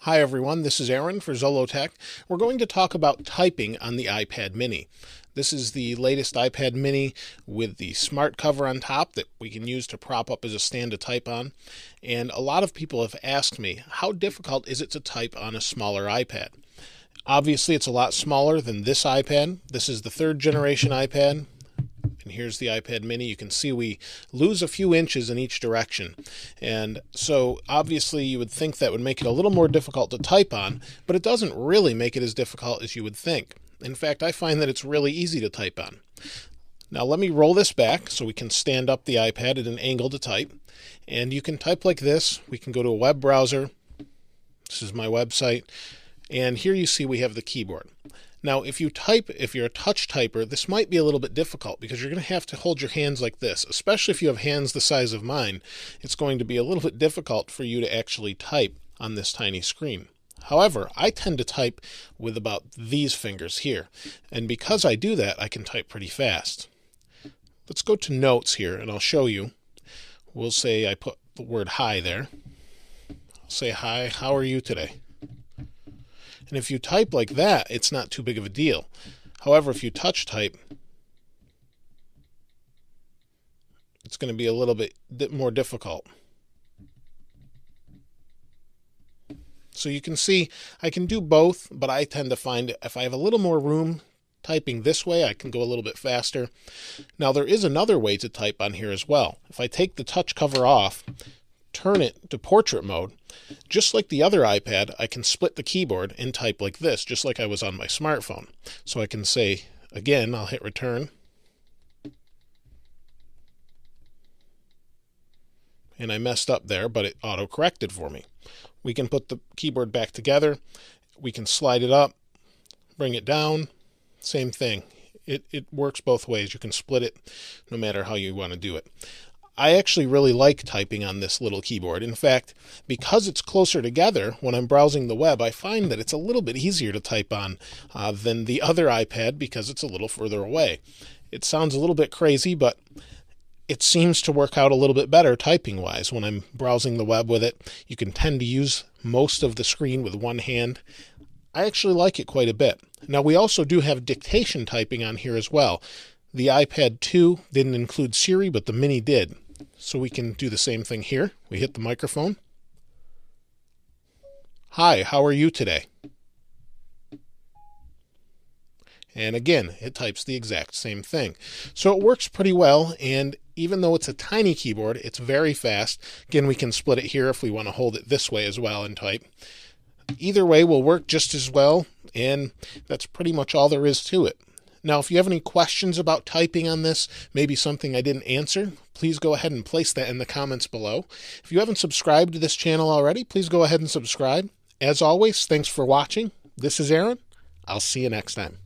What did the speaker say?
Hi everyone, this is Aaron for Zollotech. We're going to talk about typing on the iPad mini. This is the latest iPad mini with the smart cover on top that we can use to prop up as a stand to type on. And a lot of people have asked me, how difficult is it to type on a smaller iPad? Obviously it's a lot smaller than this iPad. This is the third generation iPad. And here's the iPad mini. You can see we lose a few inches in each direction. And so obviously you would think that would make it a little more difficult to type on, but it doesn't really make it as difficult as you would think. In fact, I find that it's really easy to type on. Now let me roll this back so we can stand up the iPad at an angle to type. And you can type like this. We can go to a web browser. This is my website. And here you see we have the keyboard. Now, if you're a touch typer, this might be a little bit difficult because you're going to have to hold your hands like this, especially if you have hands the size of mine. It's going to be a little bit difficult for you to actually type on this tiny screen. However, I tend to type with about these fingers here, and because I do that, I can type pretty fast. Let's go to Notes here, and I'll show you. We'll say I put the word hi there. I'll say, hi, how are you today? And if you type like that, it's not too big of a deal. However, if you touch type, it's going to be a little bit more difficult. So you can see I can do both, but I tend to find if I have a little more room typing this way, I can go a little bit faster. Now there is another way to type on here as well. If I take the touch cover off, turn it to portrait mode, just like the other iPad, I can split the keyboard and type like this, just like I was on my smartphone. So I can say, again, I'll hit return. And I messed up there, but it auto-corrected for me. We can put the keyboard back together. We can slide it up, bring it down. Same thing. It works both ways. You can split it no matter how you want to do it. I actually really like typing on this little keyboard. In fact, because it's closer together, when I'm browsing the web, I find that it's a little bit easier to type on than the other iPad because it's a little further away. It sounds a little bit crazy, but it seems to work out a little bit better typing-wise. When I'm browsing the web with it, you can tend to use most of the screen with one hand. I actually like it quite a bit. Now, we also do have dictation typing on here as well. The iPad 2 didn't include Siri, but the Mini did. So we can do the same thing here. We hit the microphone. Hi, how are you today? And again, it types the exact same thing. So it works pretty well, and even though it's a tiny keyboard, it's very fast. Again, we can split it here if we want to hold it this way as well and type. Either way will work just as well, and that's pretty much all there is to it. Now, if you have any questions about typing on this, maybe something I didn't answer, please go ahead and place that in the comments below. If you haven't subscribed to this channel already, please go ahead and subscribe. As always, thanks for watching. This is Aaron. I'll see you next time.